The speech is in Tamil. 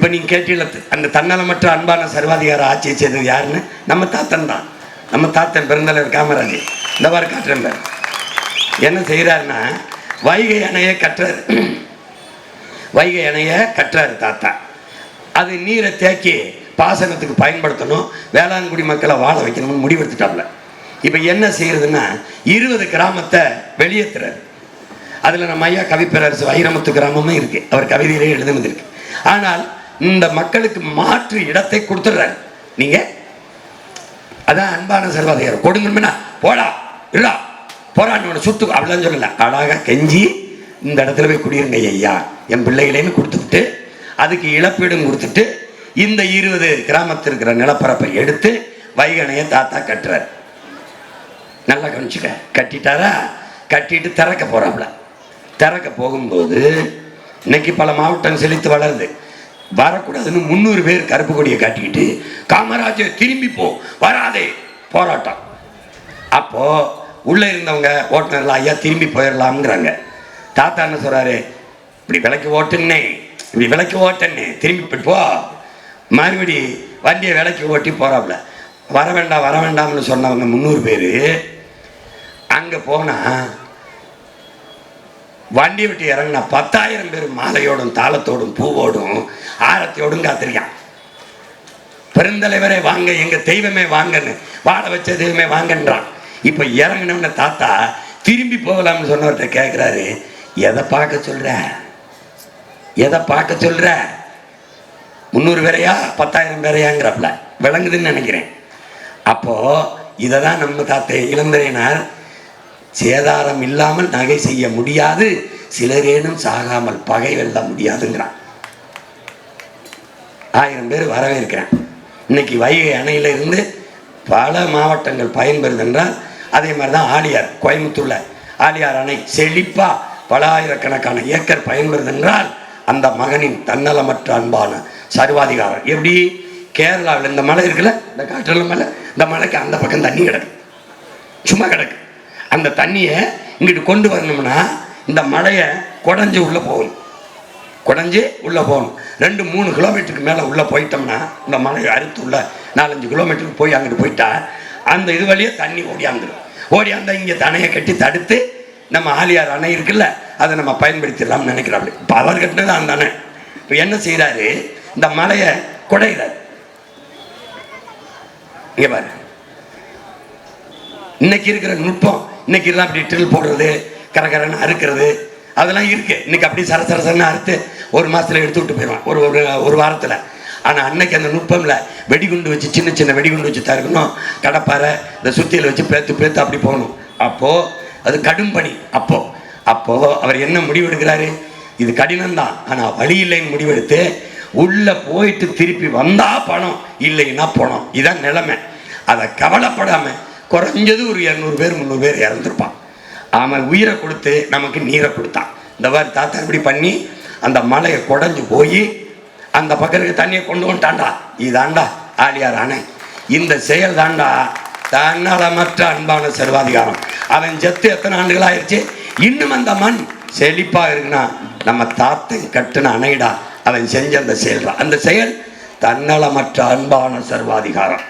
இப்போ நீங்கள் கேட்டீங்கள அந்த தன்னலமற்ற அன்பான சர்வாதிகார ஆட்சியை செய்தது யாருன்னு? நம்ம தாத்தன் தான். நம்ம தாத்தன் பெருந்தலைவர் காமராஜ். இந்த மாதிரி காட்டுறேன். என்ன செய்கிறாருன்னா, வைகை அணையை கட்டுறாரு. வைகை அணையை கட்டுறாரு தாத்தா. அது நீரை தேக்கி பாசனத்துக்கு பயன்படுத்தணும், வேளாண்குடி மக்களை வாழ வைக்கணும்னு முடிவெடுத்துட்டாப்ல. இப்போ என்ன செய்யறதுன்னா, 20 கிராமத்தை வெளியேற்றுறாரு. அதில் நம்ம ஐயா கவிப்பேரரசு வைரமுத்து கிராமமும் இருக்கு, அவர் கவிதையிலே எழுதுனது இருக்கு. ஆனால் இந்த மக்களுக்கு மாற்று இடத்தை கொடுத்துட்றாரு. நீங்க அதான் அன்பான சர்வாதிகாரம். கொடுங்கணும்னா போடா இல்லா போராட்டம் சுட்டு அப்படிலாம் சொல்லல, அழகாக கெஞ்சி இந்த இடத்துல போய் குடியிருங்க ஐயா என் பிள்ளைகளேன்னு கொடுத்துட்டு, அதுக்கு இழப்பீடும் கொடுத்துட்டு, இந்த 20 கிராமத்தில் இருக்கிற நிலப்பரப்பை எடுத்து வைகணையை தாத்தா கட்டுறாரு. நல்லா கவனிச்சுக்க. கட்டிட்டாரா? கட்டிட்டு திறக்க போறாப்ல. திறக்க போகும்போது இன்னைக்கு பல மாவட்டம் செழித்து வளருது. வரக்கூடாதுன்னு 300 பேர் கருப்பு கொடியை காட்டிக்கிட்டு காமராஜர் திரும்பி போ வராதே போராட்டம். அப்போ உள்ள இருந்தவங்க ஓட்டுநர்லாம் ஐயா திரும்பி போயிடலாம்ங்கிறாங்க. தாத்தா என்ன சொல்றாரு, இப்படி விலைக்கு ஓட்டுன்னே, இப்படி விலைக்கு ஓட்டன்னே, திரும்பி போ. மறுபடி வண்டியை விலைக்கு ஓட்டி போறாப்ல. வர வேண்டாம் வர வேண்டாம்னு சொன்னவங்க 300 பேர் அங்கே போனால் வண்டியை விட்டு இறங்கினா 10,000 பேர் மாலையோடும் தாளத்தோடும் பூவோடும் ஆரத்தியோடும் காத்திருக்கான். பெருந்தலைவரே வாங்க, எங்க தெய்வமே வாங்கன்னு, வாழ வச்ச தெய்வமே வாங்கன்றான். இப்போ இறங்கினோம்னு தாத்தா திரும்பி போகலாம்னு சொன்னவர்கிட்ட கேட்குறாரு, எதை பார்க்க சொல்ற, எதை பார்க்க சொல்ற? 300 பேரையா 10,000 பேரையாங்கிறப்பல விளங்குதுன்னு நினைக்கிறேன். அப்போ இதை தான் நம்ம தாத்தா இளந்தரையினார், சேதாரம் இல்லாமல் நகை செய்ய முடியாது, சிலரேனும் சாகாமல் பகை வெல்ல முடியாதுங்கிறான். 1000 பேர் வரவேற்கிறேன். இன்னைக்கு வைகை அணையில இருந்து பல மாவட்டங்கள் பயன்பெறுது என்றால், அதே மாதிரி தான் ஆலியார், கோயம்புத்தூர்ல ஆலியார் அணை செழிப்பா பல ஆயிரக்கணக்கான ஏக்கர் பயன்பெறுது என்றால், அந்த மகனின் தன்னலமற்ற அன்பான சர்வாதிகாரம். எப்படி கேரளாவில் இந்த மலை இருக்குல்ல, இந்த காற்றல மலை, இந்த மலைக்கு அந்த பக்கம் தண்ணி கிடக்கு, சும்மா கிடக்கு. அந்த தண்ணியை இங்கிட்டு கொண்டு வரணும்னா இந்த மலையை குடஞ்சி உள்ளே போகணும், குடஞ்சி உள்ளே போகணும். 2-3 கிலோமீட்டருக்கு மேலே உள்ளே போயிட்டோம்னா, இந்த மலையை அறுத்து உள்ள 4-5 கிலோமீட்டருக்கு போய் அங்கிட்டு போயிட்டா அந்த இது வழியே தண்ணி ஓடியாந்துடும். ஓடியாந்தா இங்கே தண்ணியை கட்டி தடுத்து நம்ம ஆலியார் அணை இருக்குல்ல, அதை நம்ம பயன்படுத்திடலாம்னு நினைக்கிறாரு. இப்போ அவர் கட்டினது அந்த அணை. இப்போ என்ன செய்கிறாரு, இந்த மலையை குடைகிறார். இங்கே பாரு, இன்னைக்கு இருக்கிற நுட்பம், இன்னைக்கு எல்லாம் அப்படி ட்ரில் போடுறது, கரகரன்னு அறுக்கிறது, அதெல்லாம் இருக்கு. இன்னைக்கு அப்படி சரசரசன்னு அறுத்து 1 மாசத்துல எடுத்து விட்டு போயிடுவான், ஒரு வாரத்தில். ஆனால் அன்னைக்கு அந்த நுட்பம்ல வெடிகுண்டு வச்சு, சின்ன சின்ன வெடிகுண்டு வச்சு தருக்கணும், கடப்பாறை இந்த சுத்தியில் வச்சு பேத்து அப்படி போகணும். அப்போது அது கடும் பணி. அப்போது அவர் என்ன முடிவெடுக்கிறாரு, இது கடினம்தான் ஆனால் வழி இல்லைன்னு முடிவெடுத்து, உள்ளே போயிட்டு திருப்பி வந்தா பணம், இல்லைன்னா பணம். இதான் நிலைமை. அதை கவலைப்படாமல் குறைஞ்சது ஒரு 200 பேர் 300 பேர் இறந்துருப்பான். அவன் உயிரை கொடுத்து நமக்கு நீரை கொடுத்தான். இந்த மாதிரி தாத்தா இப்படி பண்ணி அந்த மலையை குடஞ்சு போய் அந்த பக்கத்துக்கு தண்ணியை கொண்டு வந்துட்டான்டா. இதாண்டா ஆலியார் அணை. இந்த செயல் தாண்டா தன்னலமற்ற அன்பான சர்வாதிகாரம். அவன் செத்து எத்தனை ஆண்டுகள் ஆயிடுச்சு, இன்னும் அந்த மண் செழிப்பாக இருக்குன்னா நம்ம தாத்தன் கட்டுன அணைடா அவன் செஞ்ச அந்த செயல். அந்த செயல் தன்னலமற்ற அன்பான சர்வாதிகாரம்.